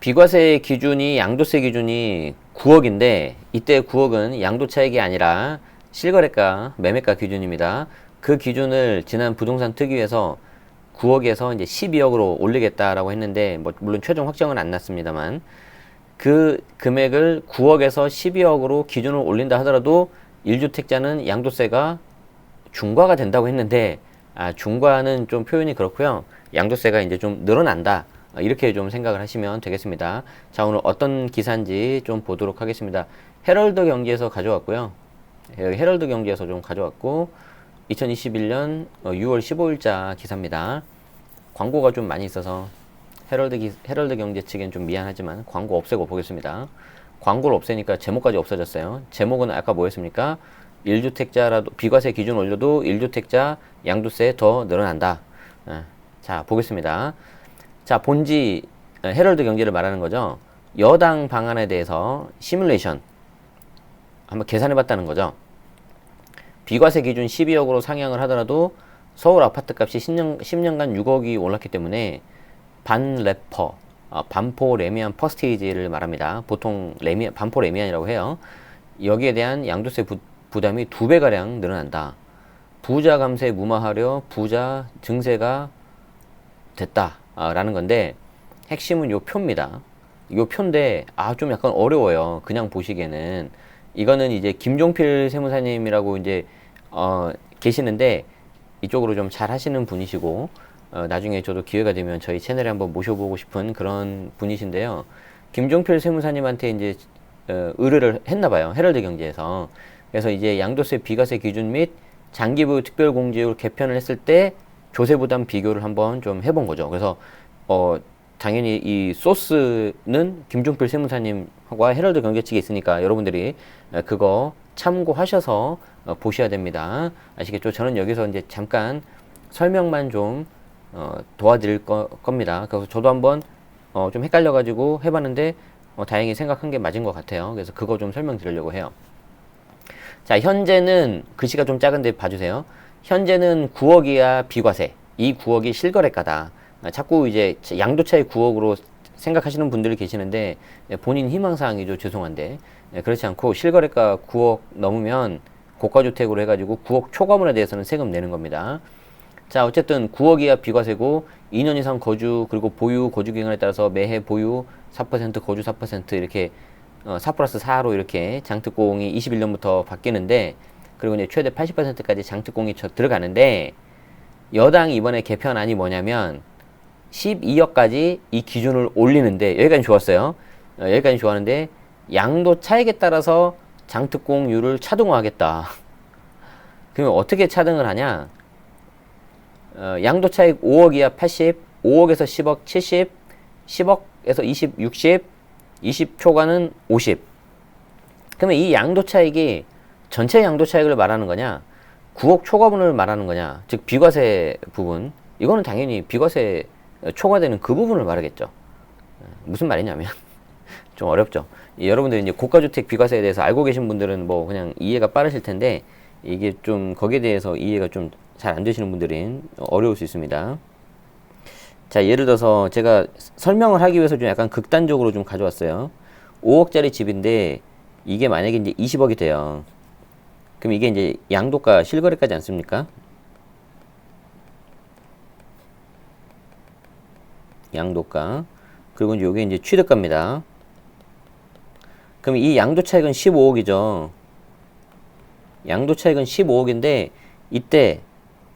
비과세 기준이 양도세 기준이 9억인데 이때 9억은 양도차익이 아니라 실거래가, 매매가 기준입니다. 그 기준을 지난 부동산 특위에서 9억에서 이제 12억으로 올리겠다라고 했는데 물론 최종 확정은 안 났습니다만 그 금액을 9억에서 12억으로 기준을 올린다 하더라도 1주택자는 양도세가 중과가 된다고 했는데 중과는 좀 표현이 그렇고요. 양도세가 이제 좀 늘어난다. 이렇게 좀 생각을 하시면 되겠습니다. 자, 오늘 어떤 기사인지 좀 보도록 하겠습니다. 헤럴드 경제에서 가져왔고요. 헤럴드 경제에서 좀 가져왔고 2021년 6월 15일자 기사입니다. 광고가 좀 많이 있어서 헤럴드 경제 측엔 좀 미안하지만 광고 없애고 보겠습니다. 광고를 없애니까 제목까지 없어졌어요. 제목은 아까 뭐였습니까? 1주택자라도 비과세 기준 올려도 1주택자 양도세 더 늘어난다. 자, 보겠습니다. 자, 본지 헤럴드 경제를 말하는 거죠. 여당 방안에 대해서 시뮬레이션 한번 계산해 봤다는 거죠. 비과세 기준 12억으로 상향을 하더라도 서울 아파트 값이 10년간 6억이 올랐기 때문에 반레퍼, 반포 레미안 퍼스테이지를 말합니다. 보통 반포 레미안이라고 해요. 여기에 대한 양도세 부담이 2배가량 늘어난다. 부자 감세 무마하려 부자 증세가 됐다. 라는 건데 핵심은 요 표입니다. 요 표인데 좀 약간 어려워요. 그냥 보시기에는. 이거는 이제 김종필 세무사님이라고 이제 계시는데 이쪽으로 좀 잘 하시는 분이시고 나중에 저도 기회가 되면 저희 채널에 한번 모셔보고 싶은 그런 분이신데요. 김종필 세무사님한테 이제 의뢰를 했나봐요. 헤럴드 경제에서. 그래서 이제 양도세 비과세 기준 및 장기보유 특별공제율 개편을 했을 때 조세부담 비교를 한번 좀 해본 거죠. 그래서 당연히 이 소스는 김종필 세무사님과 헤럴드 경제 측에 있으니까 여러분들이 그거 참고하셔서 보셔야 됩니다. 아시겠죠? 저는 여기서 이제 잠깐 설명만 좀 도와드릴 겁니다. 그래서 저도 한번 좀 헷갈려가지고 해봤는데 다행히 생각한 게 맞은 것 같아요. 그래서 그거 좀 설명드리려고 해요. 자, 현재는 글씨가 좀 작은데 봐주세요. 현재는 9억이야 비과세. 이 9억이 실거래가다. 자꾸 이제 양도차익 9억으로 생각하시는 분들이 계시는데 본인 희망사항이죠. 죄송한데 그렇지 않고 실거래가 9억 넘으면 고가주택으로 해가지고 9억 초과물에 대해서는 세금 내는 겁니다. 자, 어쨌든 9억 이하 비과세고 2년 이상 거주 그리고 보유 거주기간에 따라서 매해 보유 4% 거주 4% 이렇게 4+4로 이렇게 장특공이 21년부터 바뀌는데 그리고 이제 최대 80%까지 장특공이 들어가는데 여당이 이번에 개편안이 뭐냐면 12억까지 이 기준을 올리는데 여기까지 좋았어요. 여기까지 좋았는데 양도 차익에 따라서 장특공률을 차등화하겠다. 그러면 어떻게 차등을 하냐? 양도 차익 5억 이하 80, 5억에서 10억 70, 10억에서 20, 60, 20 초과는 50. 그러면 이 양도 차익이 전체 양도 차익을 말하는 거냐? 9억 초과분을 말하는 거냐? 즉 비과세 부분. 이거는 당연히 비과세 초과되는 그 부분을 말하겠죠. 무슨 말이냐면 좀 어렵죠. 여러분들이 이제 고가주택 비과세에 대해서 알고 계신 분들은 뭐 그냥 이해가 빠르실 텐데 이게 좀 거기에 대해서 이해가 좀 잘 안 되시는 분들은 어려울 수 있습니다. 자, 예를 들어서 제가 설명을 하기 위해서 좀 약간 극단적으로 좀 가져왔어요. 5억짜리 집인데 이게 만약에 이제 20억이 돼요. 그럼 이게 이제 양도가 실거래가지 않습니까? 양도가. 그리고 이제 요게 이제 취득가입니다. 그럼 이 양도 차익은 15억이죠. 양도 차익은 15억인데 이때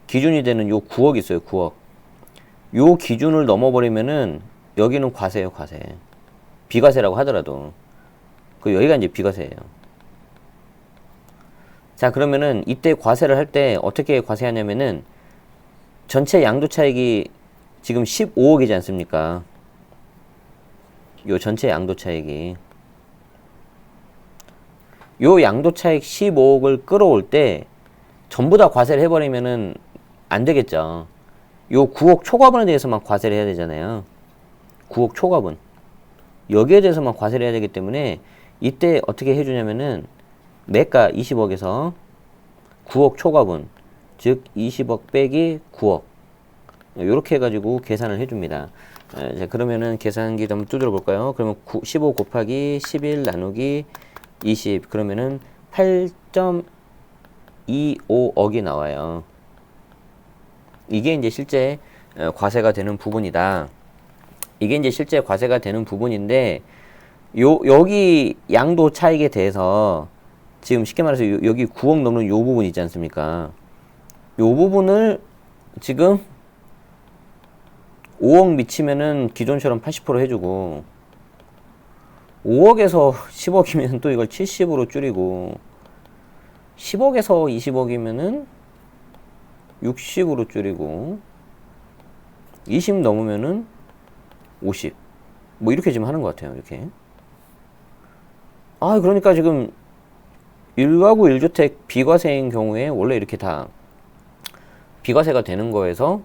기준이 되는 요 9억 있어요. 9억. 요 기준을 넘어버리면은 여기는 과세예요. 과세. 비과세라고 하더라도 여기가 이제 비과세예요. 자, 그러면은 이때 과세를 할 때 어떻게 과세하냐면은 전체 양도 차익이 지금 15억이지 않습니까? 요 전체 양도 차익이 요 양도 차익 15억을 끌어올 때 전부 다 과세를 해버리면은 안 되겠죠. 요 9억 초과분에 대해서만 과세를 해야 되잖아요. 9억 초과분. 여기에 대해서만 과세를 해야 되기 때문에 이때 어떻게 해주냐면은 매가 20억에서 9억 초과분, 즉 20억 빼기 9억. 요렇게 해가지고 계산을 해줍니다. 자, 그러면은 계산기 한번 두드려 볼까요? 그러면 15 곱하기 11 나누기 20 그러면은 8.25억이 나와요. 이게 이제 실제 과세가 되는 부분이다. 이게 이제 실제 과세가 되는 부분인데 여기 양도 차익에 대해서 지금 쉽게 말해서 여기 9억 넘는 요 부분 있지 않습니까? 요 부분을 지금 5억 미치면은 기존처럼 80% 해주고 5억에서 10억이면 또 이걸 70으로 줄이고 10억에서 20억이면은 60으로 줄이고 20 넘으면은 50 뭐 이렇게 지금 하는 것 같아요. 이렇게. 아 그러니까 지금 1가구 1주택 비과세인 경우에 원래 이렇게 다 비과세가 되는 거에서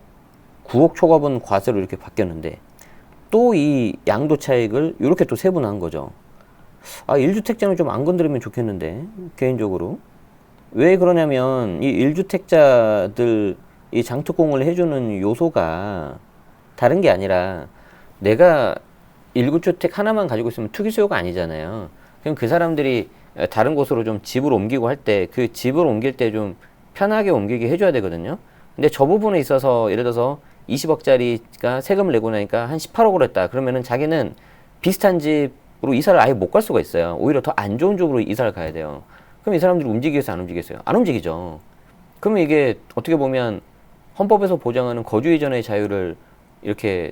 9억 초과분 과세로 이렇게 바뀌었는데 또 이 양도 차익을 이렇게 또 세분화한 거죠. 아 1주택자는 좀 안 건드리면 좋겠는데 개인적으로 왜 그러냐면 이 1주택자들 이 장특공을 해주는 요소가 다른 게 아니라 내가 1주택 하나만 가지고 있으면 투기 수요가 아니잖아요. 그럼 그 사람들이 다른 곳으로 좀 집을 옮기고 할 때 그 집을 옮길 때 좀 편하게 옮기게 해줘야 되거든요. 근데 저 부분에 있어서 예를 들어서 20억짜리가 세금을 내고 나니까 한 18억으로 했다. 그러면은 자기는 비슷한 집으로 이사를 아예 못 갈 수가 있어요. 오히려 더 안 좋은 쪽으로 이사를 가야 돼요. 그럼 이 사람들이 움직이겠어요? 안 움직이겠어요? 안 움직이죠. 그러면 이게 어떻게 보면 헌법에서 보장하는 거주 이전의 자유를 이렇게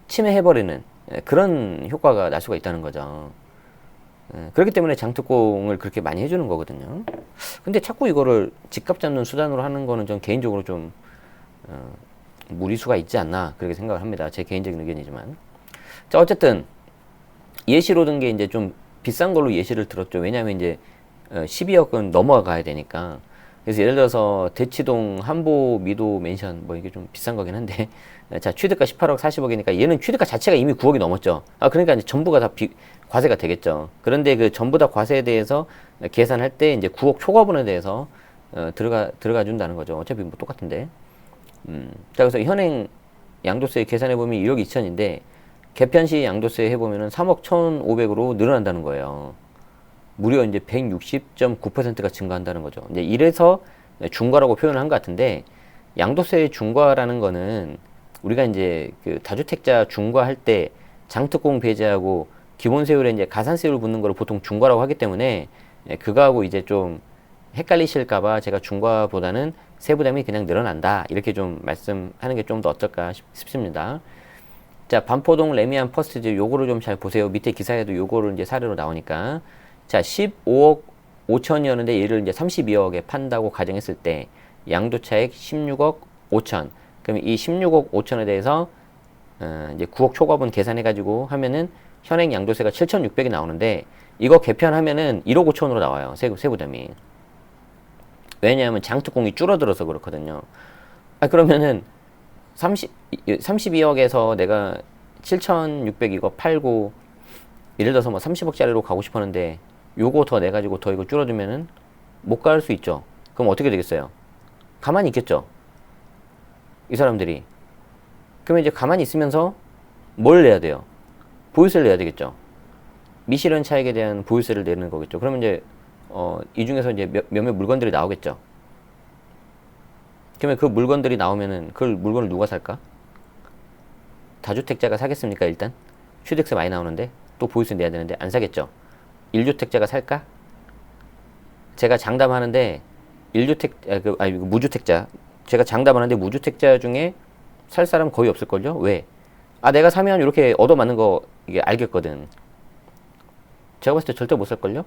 침해해버리는 그런 효과가 날 수가 있다는 거죠. 그렇기 때문에 장특공을 그렇게 많이 해주는 거거든요. 근데 자꾸 이거를 집값 잡는 수단으로 하는 거는 전 개인적으로 좀 무리수가 있지 않나 그렇게 생각을 합니다. 제 개인적인 의견이지만. 자 어쨌든 예시로 든 게 이제 좀 비싼 걸로 예시를 들었죠. 왜냐하면 이제 12억은 넘어가야 되니까. 그래서 예를 들어서 대치동 한보 미도 맨션 뭐 이게 좀 비싼 거긴 한데 자 취득가 18억 40억이니까 얘는 취득가 자체가 이미 9억이 넘었죠. 아 그러니까 이제 전부가 다 과세가 되겠죠. 그런데 그 전부 다 과세에 대해서 계산할 때 이제 9억 초과분에 대해서 들어가 준다는 거죠. 어차피 뭐 똑같은데. 자 그래서 현행 양도세 계산해 보면 1억 2천인데 개편 시 양도세 해보면은 3억 1,500으로 늘어난다는 거예요. 무려 이제 160.9%가 증가한다는 거죠. 이제 이래서 중과라고 표현을 한 것 같은데 양도세 중과라는 거는 우리가 이제 그 다주택자 중과할 때 장특공 배제하고 기본세율에 이제 가산세율 붙는 거를 보통 중과라고 하기 때문에 그거하고 이제 좀 헷갈리실까봐 제가 중과보다는 세부담이 그냥 늘어난다 이렇게 좀 말씀하는 게 좀 더 어떨까 싶습니다. 자 반포동 레미안 퍼스트즈 요거를 좀 잘 보세요. 밑에 기사에도 요거를 이제 사례로 나오니까 자 15억 5천이었는데 얘를 이제 32억에 판다고 가정했을 때 양도차익 16억 5천 그러면 이 16억 5천에 대해서 이제 9억 초과분 계산해가지고 하면은 현행 양도세가 7,600이 나오는데 이거 개편하면은 1억 5천으로 나와요. 세부담이. 왜냐하면 장특공이 줄어들어서 그렇거든요. 아 그러면은 32억에서 내가 7,600 이거 팔고 예를 들어서 뭐 30억짜리로 가고 싶었는데 요거 더 내가지고 더 이거 줄어들면은 못 갈 수 있죠. 그럼 어떻게 되겠어요? 가만히 있겠죠. 이 사람들이. 그러면 이제 가만히 있으면서 뭘 내야 돼요? 보유세를 내야 되겠죠. 미실현 차익에 대한 보유세를 내는 거겠죠. 그러면 이제 이 중에서 이제 몇몇 물건들이 나오겠죠. 그러면 그 물건들이 나오면은 그 물건을 누가 살까? 다주택자가 사겠습니까? 일단 취득세 많이 나오는데 또 보유세 내야 되는데 안 사겠죠. 1주택자가 살까? 제가 장담하는데 1주택 무주택자 제가 장담하는데 무주택자 중에 살 사람 거의 없을걸요? 왜? 아 내가 사면 이렇게 얻어맞는 거 이게 알겠거든. 제가 봤을 때 절대 못 살걸요?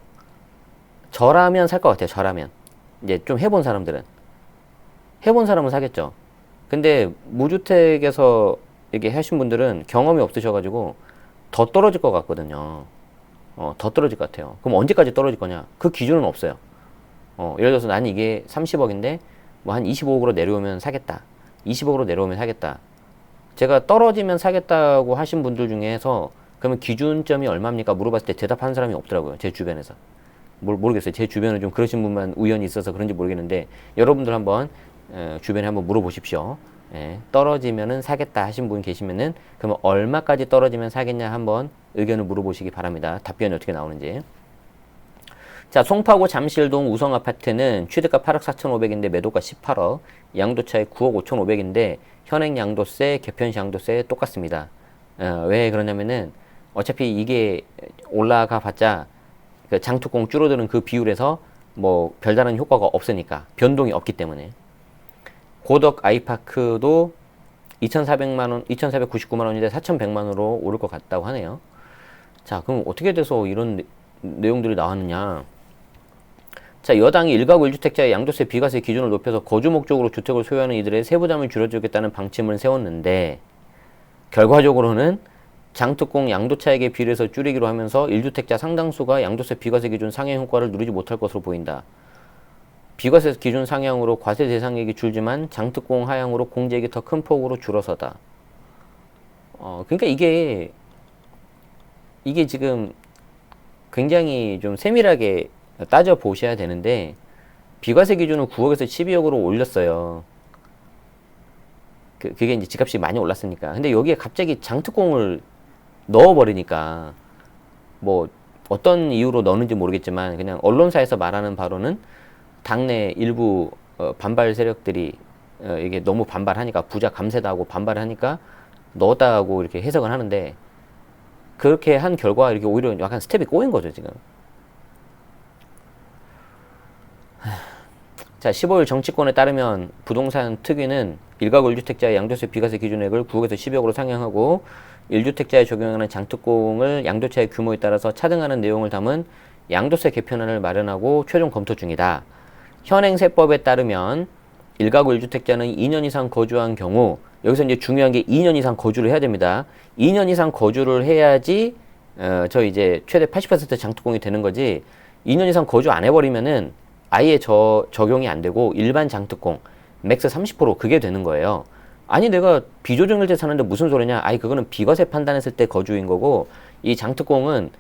저라면 살 것 같아요. 저라면 이제 좀 해본 사람들은 해본 사람은 사겠죠. 근데 무주택에서 이게 하신 분들은 경험이 없으셔가지고 더 떨어질 것 같거든요. 더 떨어질 것 같아요. 그럼 언제까지 떨어질 거냐? 그 기준은 없어요. 예를 들어서 나는 이게 30억인데 뭐 한 25억으로 내려오면 사겠다. 20억으로 내려오면 사겠다. 제가 떨어지면 사겠다고 하신 분들 중에서 그러면 기준점이 얼마입니까? 물어봤을 때 대답하는 사람이 없더라고요. 제 주변에서. 모르겠어요. 제 주변에 좀 그러신 분만 우연히 있어서 그런지 모르겠는데 여러분들 한번 주변에 한번 물어보십시오. 떨어지면은 사겠다 하신 분 계시면은 그러면 얼마까지 떨어지면 사겠냐 한번 의견을 물어보시기 바랍니다. 답변이 어떻게 나오는지. 자, 송파구 잠실동 우성 아파트는 취득가 8억 4,500인데 매도가 18억, 양도차익 9억 5,500인데 현행 양도세, 개편시 양도세 똑같습니다. 왜 그러냐면은 어차피 이게 올라가 봤자 그 장특공 줄어드는 그 비율에서 뭐 별다른 효과가 없으니까 변동이 없기 때문에. 고덕 아이파크도 2,400만원, 2,499만원인데 4,100만원으로 오를 것 같다고 하네요. 자, 그럼 어떻게 돼서 이런 내용들이 나왔느냐. 자, 여당이 1가구 1주택자의 양도세 비과세 기준을 높여서 거주 목적으로 주택을 소유하는 이들의 세부담을 줄여주겠다는 방침을 세웠는데 결과적으로는 장특공 양도차익에 비례해서 줄이기로 하면서 1주택자 상당수가 양도세 비과세 기준 상향 효과를 누리지 못할 것으로 보인다. 비과세 기준 상향으로 과세 대상액이 줄지만 장특공 하향으로 공제액이 더 큰 폭으로 줄어서다. 그러니까 이게 지금 굉장히 좀 세밀하게 따져 보셔야 되는데 비과세 기준을 9억에서 12억으로 올렸어요. 그게 이제 집값이 많이 올랐으니까. 근데 여기에 갑자기 장특공을 넣어버리니까 뭐 어떤 이유로 넣는지 모르겠지만 그냥 언론사에서 말하는 바로는 당내 일부 반발 세력들이 이게 너무 반발하니까 부자 감세다고 반발하니까 넣었다고 이렇게 해석을 하는데 그렇게 한 결과 이렇게 오히려 약간 스텝이 꼬인 거죠 지금. 자, 15일 정치권에 따르면 부동산 특위는 1가구 1주택자의 양도세 비과세 기준액을 9억에서 12억으로 상향하고 1주택자에 적용하는 장특공을 양도차익 규모에 따라서 차등하는 내용을 담은 양도세 개편안을 마련하고 최종 검토 중이다. 현행 세법에 따르면 1가구 1주택자는 2년 이상 거주한 경우 여기서 이제 중요한 게 2년 이상 거주를 해야 됩니다. 2년 이상 거주를 해야지 저 이제 최대 80% 장특공이 되는 거지 2년 이상 거주 안 해버리면은 아예 적용이 안 되고 일반 장특공 맥스 30% 그게 되는 거예요. 아니 내가 비조정일제 사는데 무슨 소리냐. 아니 그거는 비과세 판단했을 때 거주인 거고 이 장특공은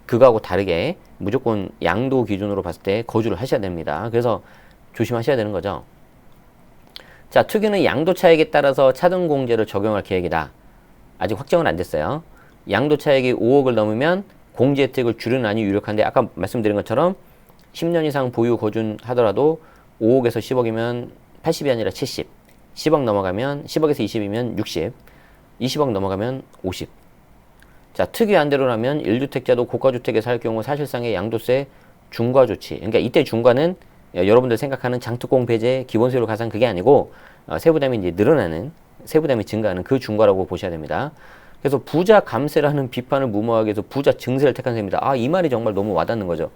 그거하고 다르게 무조건 양도 기준으로 봤을 때 거주를 하셔야 됩니다. 그래서 조심하셔야 되는 거죠. 자, 특위는 양도 차익에 따라서 차등 공제를 적용할 계획이다. 아직 확정은 안 됐어요. 양도 차익이 5억을 넘으면 공제 혜택을 줄이는안이 유력한데 아까 말씀드린 것처럼 10년 이상 보유 거주하더라도 5억에서 10억이면 80이 아니라 70, 10억 넘어가면 10억에서 20이면 60, 20억 넘어가면 50. 자, 특위 안대로라면 1주택자도 고가주택에 살 경우 사실상의 양도세 중과 조치. 그러니까 이때 중과는 여러분들 생각하는 장특공 배제 기본세율 가산 그게 아니고 세부담이 이제 늘어나는 세부담이 증가하는 그 중과라고 보셔야 됩니다. 그래서 부자 감세라는 비판을 무모하게 해서 부자 증세를 택한 셈입니다. 아, 이 말이 정말 너무 와닿는 거죠.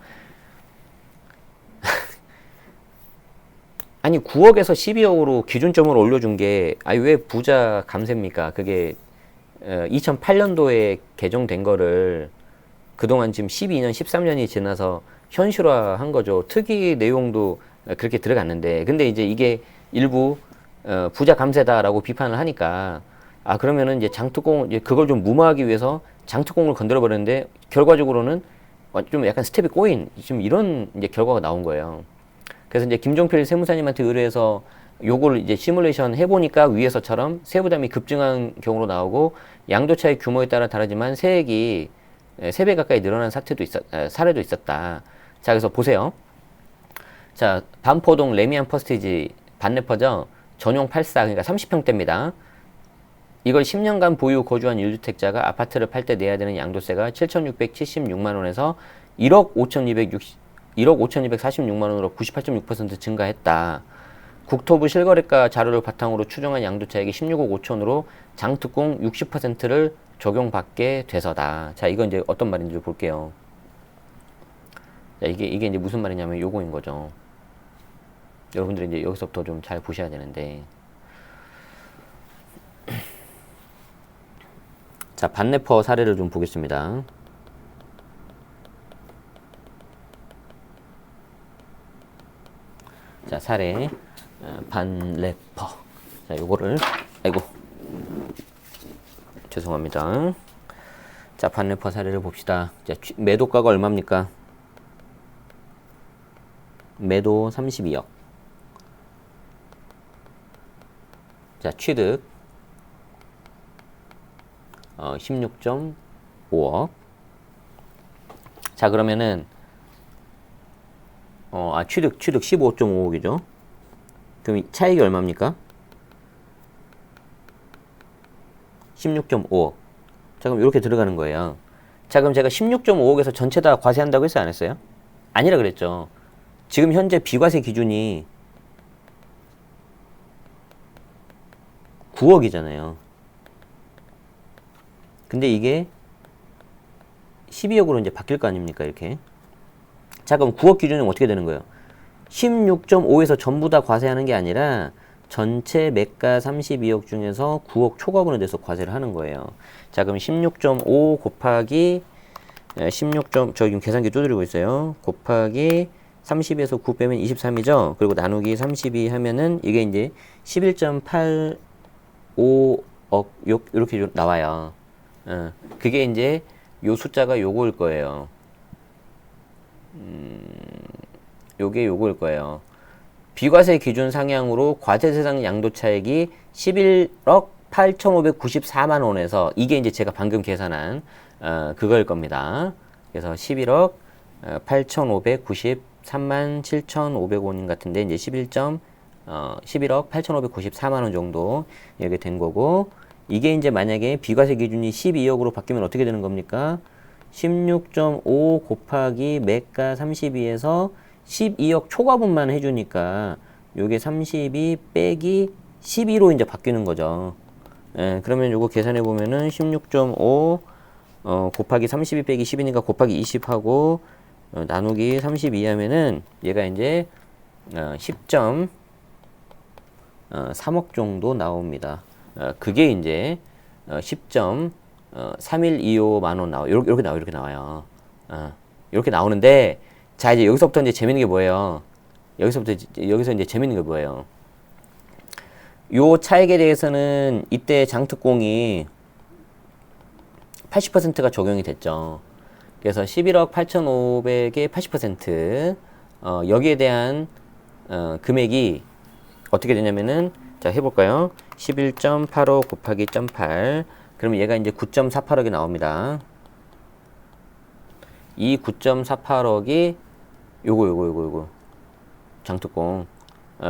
아니 9억에서 12억으로 기준점을 올려준 게 아니 왜 부자 감세입니까? 그게 2008년도에 개정된 거를 그동안 지금 12년, 13년이 지나서 현실화한 거죠. 특이 내용도 그렇게 들어갔는데 근데 이제 이게 일부 부자 감세다라고 비판을 하니까 아 그러면은 이제 장특공 이제 그걸 좀 무마하기 위해서 장특공을 건드려 버렸는데 결과적으로는 좀 약간 스텝이 꼬인 지금 이런 이제 결과가 나온 거예요. 그래서 이제 김종필 세무사님한테 의뢰해서 요거를 이제 시뮬레이션 해보니까 위에서처럼 세부담이 급증한 경우로 나오고 양도차익 규모에 따라 다르지만 세액이 3배 가까이 늘어난 사례도 있었다. 자, 그래서 보세요. 자, 반포동 레미안 퍼스티지 반네퍼죠. 전용 84, 그러니까 30평대입니다. 이걸 10년간 보유 거주한 1주택자가 아파트를 팔 때 내야 되는 양도세가 7,676만원에서 1억 5,246만원으로 98.6% 증가했다. 국토부 실거래가 자료를 바탕으로 추정한 양도차익이 16억 5천으로 장특공 60%를 적용받게 돼서다. 자, 이건 이제 어떤 말인지 볼게요. 자, 이게 이제 무슨 말이냐면 요거인 거죠. 여러분들이 이제 여기서부터 좀 잘 보셔야 되는데. 자, 반네퍼 사례를 좀 보겠습니다. 자, 사례 반래퍼. 자, 요거를 아이고 죄송합니다. 자, 반래퍼 사례를 봅시다. 자, 매도가가 얼마입니까? 매도 32억. 자, 취득 16.5억. 자, 그러면은 취득 15.5억이죠. 그럼 차익이 얼마입니까? 16.5억. 자, 그럼 이렇게 들어가는 거예요. 자, 그럼 제가 16.5억에서 전체 다 과세한다고 했어요, 안 했어요? 아니라 그랬죠. 지금 현재 비과세 기준이 9억이잖아요. 근데 이게 12억으로 이제 바뀔 거 아닙니까, 이렇게. 자, 그럼 9억 기준은 어떻게 되는 거예요? 16.5에서 전부 다 과세하는 게 아니라 전체 매가 32억 중에서 9억 초과분에 대해서 과세를 하는 거예요. 자, 그럼 16.5 곱하기 16. 저 지금 계산기 두드리고 있어요. 곱하기 30에서 9 빼면 23이죠. 그리고 나누기 32 하면은 이게 이제 11.85억 이렇게 나와요. 그게 이제 요 숫자가 요거일 거예요. 요게 요거일 거예요. 비과세 기준 상향으로 과세 대상 양도차익이 11억 8,594만 원에서 이게 이제 제가 방금 계산한 그거일 겁니다. 그래서 11억 8,593만 7,500원인 같은데 이제 11억 8,594만 원 정도 이렇게 된 거고, 이게 이제 만약에 비과세 기준이 12억으로 바뀌면 어떻게 되는 겁니까? 16.5 곱하기 매가 32에서 12억 초과분만 해주니까 요게 32 빼기 12로 이제 바뀌는 거죠. 예, 그러면 요거 계산해 보면은 16.5 곱하기 32 빼기 10이니까 곱하기 20 하고 나누기 32 하면은 얘가 이제 10.3억 정도 나옵니다. 그게 이제 10.3125만 원 나와요. 이렇게 나와요. 이렇게 나오는데, 자, 이제 여기서부터 이제 재밌는 게 뭐예요? 여기서 이제 재밌는 게 뭐예요? 요 차익에 대해서는 이때 장특공이 80%가 적용이 됐죠. 그래서 11억 8,500의 80%, 여기에 대한, 금액이 어떻게 되냐면은, 자, 해볼까요? 11.85 곱하기 0.8. 그러면 얘가 이제 9.48억이 나옵니다. 이 9.48억이 요거. 장특공.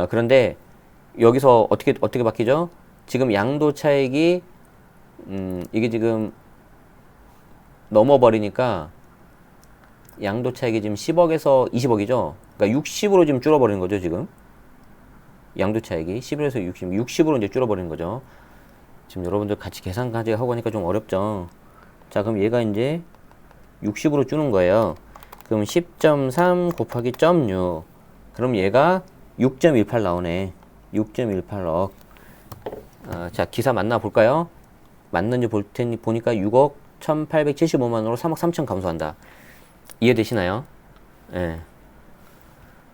그런데 여기서 어떻게 바뀌죠? 지금 양도 차익이, 이게 지금 넘어버리니까 양도 차익이 지금 10억에서 20억이죠? 그러니까 60으로 지금 줄어버리는 거죠, 지금. 양도 차익이 11에서 60으로 이제 줄어버리는 거죠. 지금 여러분들 같이 계산까지 하고 하니까 좀 어렵죠. 자, 그럼 얘가 이제 60으로 주는 거예요. 그럼 10.3 곱하기 0.6. 그럼 얘가 6.18 나오네. 6.18억. 자, 기사 맞나 볼까요? 맞는지 볼 테니 보니까 6억 1,875만 원으로 3억 3천 감소한다. 이해되시나요? 예.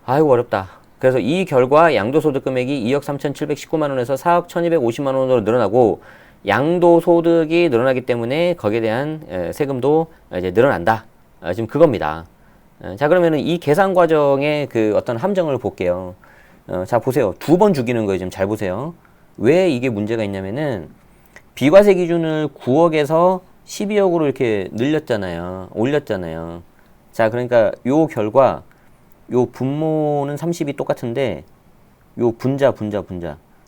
아이고, 어렵다. 그래서 이 결과 양도소득 금액이 2억 3,719만 원에서 4억 1,250만 원으로 늘어나고, 양도소득이 늘어나기 때문에 거기에 대한 세금도 이제 늘어난다. 지금 그겁니다. 자, 그러면은 이 계산 과정의 그 어떤 함정을 볼게요. 자, 보세요. 2번 죽이는 거예요. 지금 잘 보세요. 왜 이게 문제가 있냐면은 비과세 기준을 9억에서 12억으로 이렇게 늘렸잖아요. 올렸잖아요. 자, 그러니까 요 결과, 요 분모는 30이 똑같은데 요 분자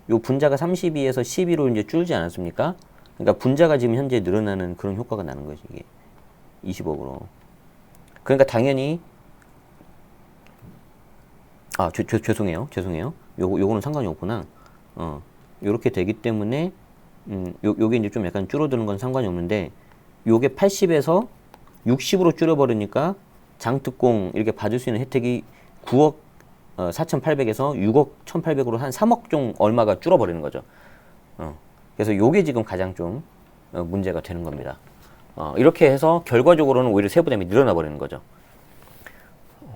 요 분자가 32에서 12로 이제 줄지 않았습니까? 그러니까 분자가 지금 현재 늘어나는 그런 효과가 나는 거지, 이게 20억으로. 그러니까 당연히 죄송해요. 요거는 상관이 없구나. 요렇게 되기 때문에 요게 이제 좀 약간 줄어드는 건 상관이 없는데, 요게 80에서 60으로 줄여버리니까 장특공 이렇게 받을 수 있는 혜택이 9억 4,800에서 6억 1,800으로 한 3억 좀 얼마가 줄어버리는 거죠. 그래서 요게 지금 가장 좀 문제가 되는 겁니다. 이렇게 해서 결과적으로는 오히려 세부담이 늘어나 버리는 거죠.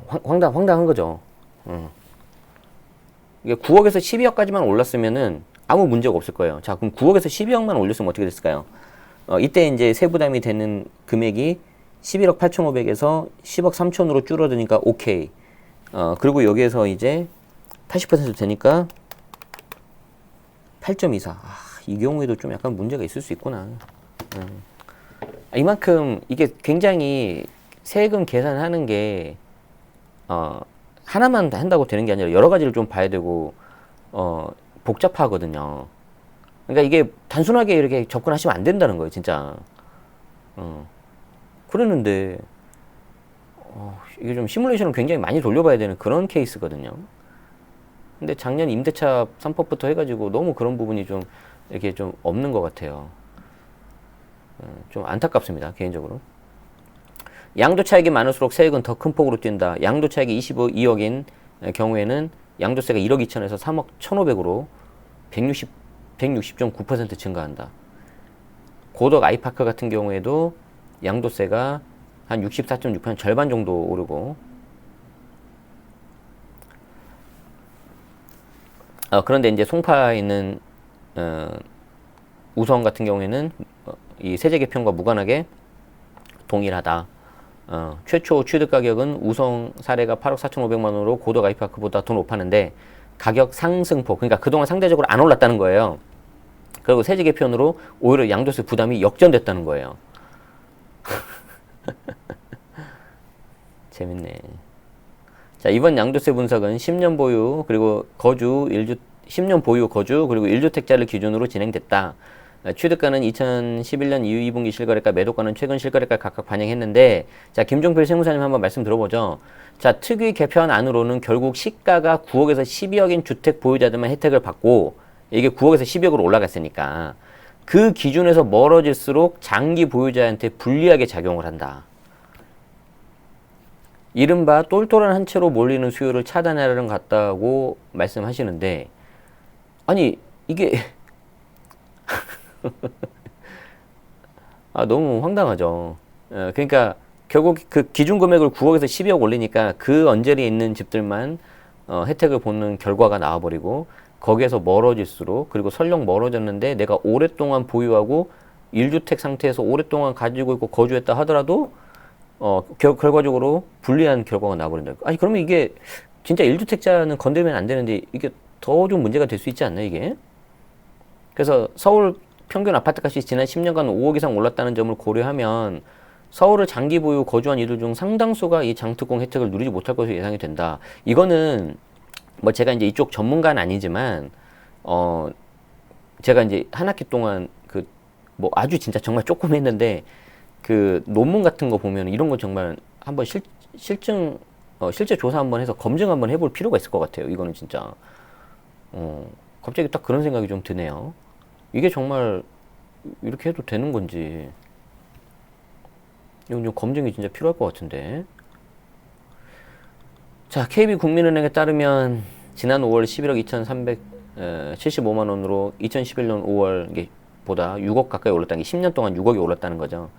황당한 거죠. 이게 9억에서 12억까지만 올랐으면은 아무 문제가 없을 거예요. 자, 그럼 9억에서 12억만 올렸으면 어떻게 됐을까요? 이때 이제 세부담이 되는 금액이 11억 8,500에서 10억 3천으로 줄어드니까 오케이. 그리고 여기에서 이제 80% 되니까 8.24. 이 경우에도 좀 약간 문제가 있을 수 있구나. 이만큼 이게 굉장히 세금 계산하는 게 하나만 한다고 되는 게 아니라 여러 가지를 좀 봐야 되고 복잡하거든요. 그러니까 이게 단순하게 이렇게 접근하시면 안 된다는 거예요, 진짜. 그랬는데 이게 좀 시뮬레이션을 굉장히 많이 돌려봐야 되는 그런 케이스거든요. 근데 작년 임대차 3법부터 해가지고 너무 그런 부분이 좀 이렇게 좀 없는 것 같아요. 좀 안타깝습니다, 개인적으로. 양도 차익이 많을수록 세액은 더 큰 폭으로 뛴다. 양도 차익이 22억인 경우에는 양도세가 1억 2천에서 3억 1,500으로 160.9% 증가한다. 고덕 아이파크 같은 경우에도 양도세가 한 64.6% 절반 정도 오르고, 그런데 이제 송파에 있는 우성 같은 경우에는 이 세제 개편과 무관하게 동일하다. 최초 취득 가격은 우성 사례가 8억 4,500만 원으로 고덕 아이파크보다 더 높았는데 가격 상승폭, 그러니까 그동안 상대적으로 안 올랐다는 거예요. 그리고 세제 개편으로 오히려 양도세 부담이 역전됐다는 거예요. 재밌네. 자, 이번 양도세 분석은 10년 보유 그리고 거주 10년 보유 거주 그리고 1주택자를 기준으로 진행됐다. 취득가는 2011년 이후 2분기 실거래가, 매도가는 최근 실거래가 각각 반영했는데, 자, 김종필 세무사님 한번 말씀 들어보죠. 자, 특위 개편 안으로는 결국 시가가 9억에서 12억인 주택 보유자들만 혜택을 받고, 이게 9억에서 12억으로 올라갔으니까 그 기준에서 멀어질수록 장기 보유자한테 불리하게 작용을 한다. 이른바 똘똘한 한 채로 몰리는 수요를 차단하려는 것 같다고 말씀하시는데, 아니 이게 너무 황당하죠. 그러니까 결국 그 기준 금액을 9억에서 12억 올리니까 그 언저리에 있는 집들만 혜택을 보는 결과가 나와버리고, 거기에서 멀어질수록, 그리고 설령 멀어졌는데 내가 오랫동안 보유하고 1주택 상태에서 오랫동안 가지고 있고 거주했다 하더라도 결과적으로 불리한 결과가 나와버린다. 아니 그러면 이게 진짜 1주택자는 건들면 안 되는데 이게 더 좀 문제가 될 수 있지 않나 이게? 그래서 서울 평균 아파트값이 지난 10년간 5억 이상 올랐다는 점을 고려하면 서울을 장기 보유 거주한 이들 중 상당수가 이 장특공 혜택을 누리지 못할 것으로 예상이 된다. 이거는 뭐 제가 이제 이쪽 전문가는 아니지만 제가 이제 한 학기 동안 그 뭐 아주 진짜 정말 조금 했는데 그 논문 같은 거 보면 이런 거 정말 한번 실증 실제 조사 한번 해서 검증 한번 해볼 필요가 있을 것 같아요. 이거는 진짜 갑자기 딱 그런 생각이 좀 드네요. 이게 정말 이렇게 해도 되는 건지 이건 좀 검증이 진짜 필요할 것 같은데. 자, KB국민은행에 따르면 지난 5월 11억 2,375만 원으로 2011년 5월 보다 6억 가까이 올랐다는 게 10년 동안 6억이 올랐다는 거죠.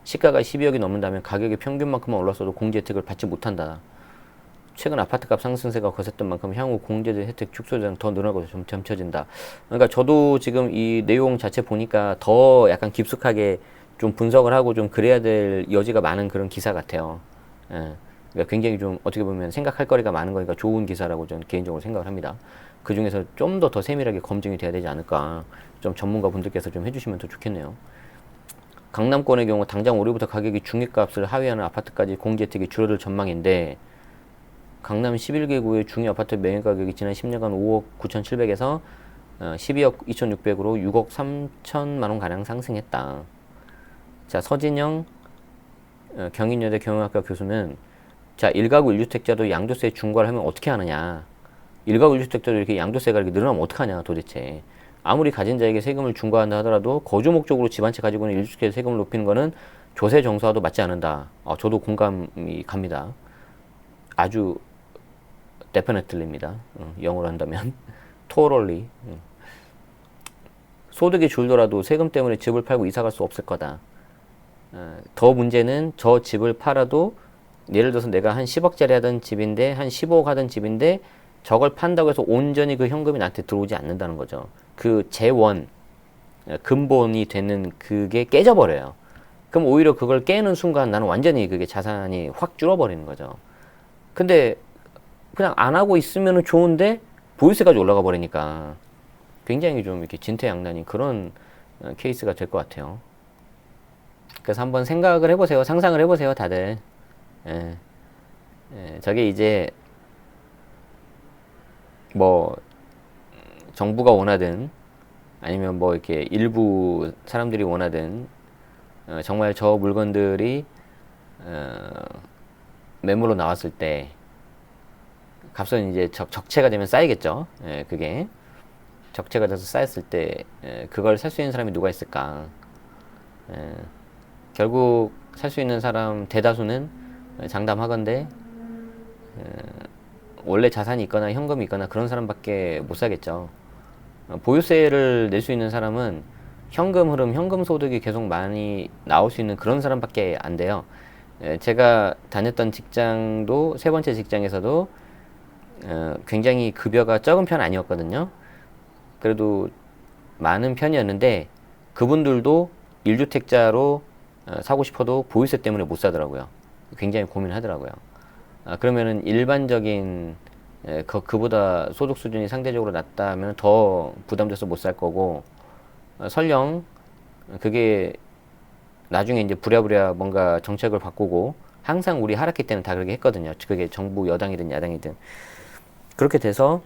시가가 12억이 넘는다면 가격이 평균만큼만 올랐어도 공제 혜택을 받지 못한다. 최근 아파트값 상승세가 거셌던 만큼 향후 공제된 혜택 축소는 더 늘어날 것으로 점쳐진다. 그러니까 저도 지금 이 내용 자체 보니까 더 약간 깊숙하게 좀 분석을 하고 좀 그래야 될 여지가 많은 그런 기사 같아요. 그러니까 굉장히 좀 어떻게 보면 생각할 거리가 많은 거니까 좋은 기사라고 저는 개인적으로 생각을 합니다. 그 중에서 좀 더 세밀하게 검증이 돼야 되지 않을까. 좀 전문가 분들께서 좀 해주시면 더 좋겠네요. 강남권의 경우 당장 올해부터 가격이 중위값을 하회하는 아파트까지 공제 혜택이 줄어들 전망인데, 강남 11개 구의 중위 아파트 매매 가격이 지난 10년간 5억 9,700에서 12억 2,600으로 6억 3천만 원 가량 상승했다. 자, 서진영 경인여대 경영학과 교수는, 자, 1가구 1주택자도 양도세 중과를 하면 어떻게 하느냐. 1가구 1주택자도 이렇게 양도세가 이렇게 늘어나면 어떡하냐 도대체. 아무리 가진 자에게 세금을 중과한다 하더라도 거주 목적으로 집 한 채 가지고 있는 1주택자의 세금을 높이는 것은 조세 정서와도 맞지 않는다. 저도 공감이 갑니다. 아주 definitely입니다. 영어로 한다면 totally. 소득이 줄더라도 세금 때문에 집을 팔고 이사 갈 수 없을 거다. 더 문제는 저 집을 팔아도 예를 들어서 내가 한 10억짜리 하던 집인데 한 15억 하던 집인데 저걸 판다고 해서 온전히 그 현금이 나한테 들어오지 않는다는 거죠. 그 재원, 근본이 되는 그게 깨져버려요. 그럼 오히려 그걸 깨는 순간 나는 완전히 그게 자산이 확 줄어버리는 거죠. 근데 그냥 안 하고 있으면 좋은데 보유세까지 올라가 버리니까 굉장히 좀 이렇게 진퇴양난인 그런 케이스가 될 것 같아요. 그래서 한번 생각을 해보세요. 상상을 해보세요, 다들. 예, 저게 이제 뭐 정부가 원하든 아니면 뭐 이렇게 일부 사람들이 원하든 정말 저 물건들이 매물로 나왔을 때 값은 이제 적체가 되면 쌓이겠죠. 그게 적체가 돼서 쌓였을 때 그걸 살 수 있는 사람이 누가 있을까? 결국 살 수 있는 사람 대다수는 장담하건대 원래 자산이 있거나 현금이 있거나 그런 사람밖에 못 사겠죠. 보유세를 낼 수 있는 사람은 현금 흐름, 현금 소득이 계속 많이 나올 수 있는 그런 사람밖에 안 돼요. 제가 다녔던 직장도 세 번째 직장에서도 굉장히 급여가 적은 편 아니었거든요. 그래도 많은 편이었는데 그분들도 1주택자로 사고 싶어도 보유세 때문에 못 사더라고요. 굉장히 고민하더라고요. 그러면은 일반적인 그보다 소득 수준이 상대적으로 낮다면 더 부담돼서 못 살 거고 설령 그게 나중에 이제 부랴부랴 뭔가 정책을 바꾸고 항상 우리 하락기 때는 다 그렇게 했거든요. 그게 정부 여당이든 야당이든 그렇게 돼서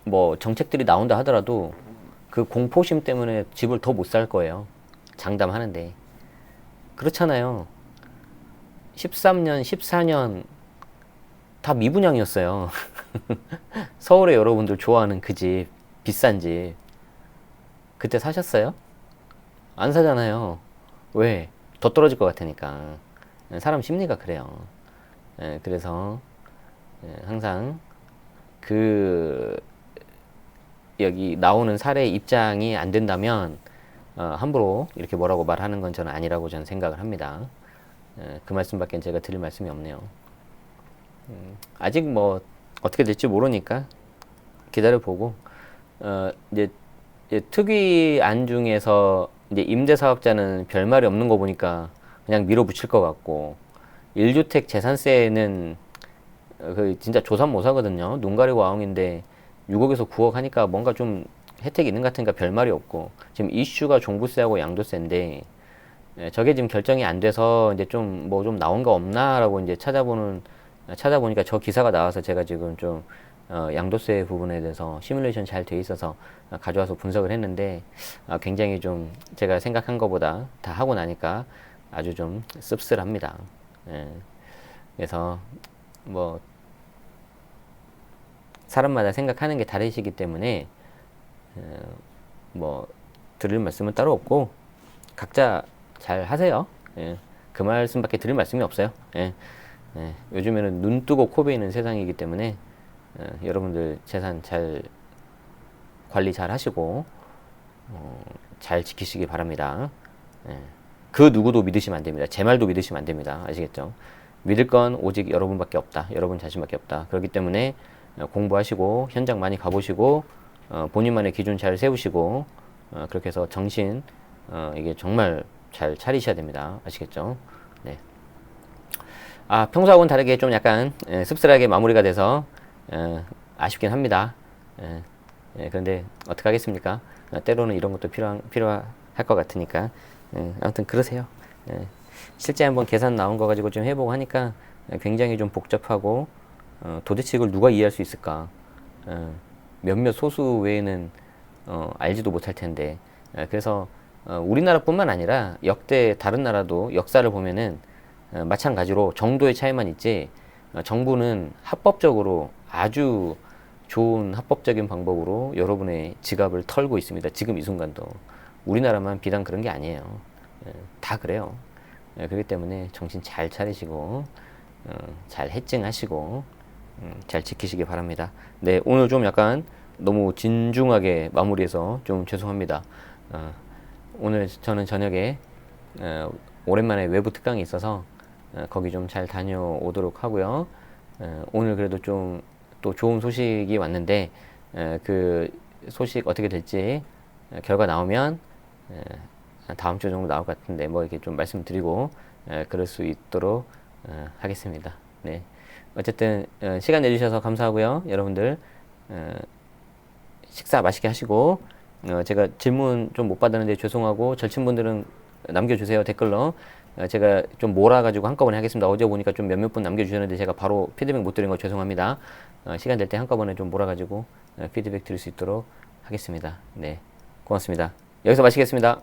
뭐 정책들이 나온다 하더라도 그 공포심 때문에 집을 더 못 살 거예요. 장담하는데 그렇잖아요. 13년, 14년 다 미분양이었어요. 서울에 여러분들 좋아하는 그 집, 비싼 집. 그때 사셨어요? 안 사잖아요. 왜? 더 떨어질 것 같으니까. 사람 심리가 그래요. 그래서 항상 그 여기 나오는 사례 입장이 안 된다면 함부로 이렇게 뭐라고 말하는 건 저는 아니라고 저는 생각을 합니다. 그 말씀밖에 제가 드릴 말씀이 없네요. 아직 뭐 어떻게 될지 모르니까 기다려보고 이제 특위안 중에서 이제 임대사업자는 별말이 없는 거 보니까 그냥 밀어붙일 것 같고 1주택 재산세는 그 진짜 조삼모사거든요. 눈 가리고 아웅인데 6억에서 9억 하니까 뭔가 좀 혜택이 있는 것 같으니까 별말이 없고 지금 이슈가 종부세하고 양도세인데 저게 지금 결정이 안 돼서 이제 좀 뭐 좀 나온 거 없나라고 이제 찾아보니까 저 기사가 나와서 제가 지금 좀 양도세 부분에 대해서 시뮬레이션 잘 돼 있어서 가져와서 분석을 했는데 굉장히 좀 제가 생각한 것보다 다 하고 나니까 아주 좀 씁쓸합니다. 그래서 뭐 사람마다 생각하는 게 다르시기 때문에 뭐 드릴 말씀은 따로 없고 각자 잘 하세요. 그 말씀밖에 드릴 말씀이 없어요. 요즘에는 눈 뜨고 코 베이는 세상이기 때문에 여러분들 재산 잘 관리 잘 하시고 잘 지키시기 바랍니다. 그 누구도 믿으시면 안 됩니다. 제 말도 믿으시면 안 됩니다. 아시겠죠? 믿을 건 오직 여러분밖에 없다. 여러분 자신밖에 없다. 그렇기 때문에 공부하시고 현장 많이 가보시고 본인만의 기준 잘 세우시고 그렇게 해서 정신 이게 정말 잘 차리셔야 됩니다. 아시겠죠? 네. 평소하고는 다르게 좀 약간 씁쓸하게 마무리가 돼서 아쉽긴 합니다. 그런데 어떻게 하겠습니까? 때로는 이런 것도 필요할 것 같으니까 아무튼 그러세요. 실제 한번 계산 나온 거 가지고 좀 해보고 하니까 굉장히 좀 복잡하고 도대체 이걸 누가 이해할 수 있을까? 몇몇 소수 외에는 알지도 못할 텐데 그래서 우리나라뿐만 아니라 역대 다른 나라도 역사를 보면은 마찬가지로 정도의 차이만 있지 정부는 합법적으로 아주 좋은 합법적인 방법으로 여러분의 지갑을 털고 있습니다. 지금 이 순간도 우리나라만 비단 그런 게 아니에요. 다 그래요. 그렇기 때문에 정신 잘 차리시고 잘 해증하시고 잘 지키시기 바랍니다. 네, 오늘 좀 약간 너무 진중하게 마무리해서 좀 죄송합니다. 오늘 저는 저녁에 오랜만에 외부 특강이 있어서 거기 좀 잘 다녀오도록 하고요. 오늘 그래도 좀 또 좋은 소식이 왔는데 그 소식 어떻게 될지 결과 나오면 다음 주 정도 나올 것 같은데 뭐 이렇게 좀 말씀드리고 그럴 수 있도록 하겠습니다. 네. 어쨌든 시간 내주셔서 감사하고요. 여러분들 식사 맛있게 하시고, 제가 질문 좀 못 받았는데 죄송하고, 절친분들은 남겨주세요, 댓글로. 제가 좀 몰아가지고 한꺼번에 하겠습니다. 어제 보니까 좀 몇몇 분 남겨주셨는데 제가 바로 피드백 못 드린 거 죄송합니다. 시간 될 때 한꺼번에 좀 몰아가지고 피드백 드릴 수 있도록 하겠습니다. 네, 고맙습니다. 여기서 마치겠습니다.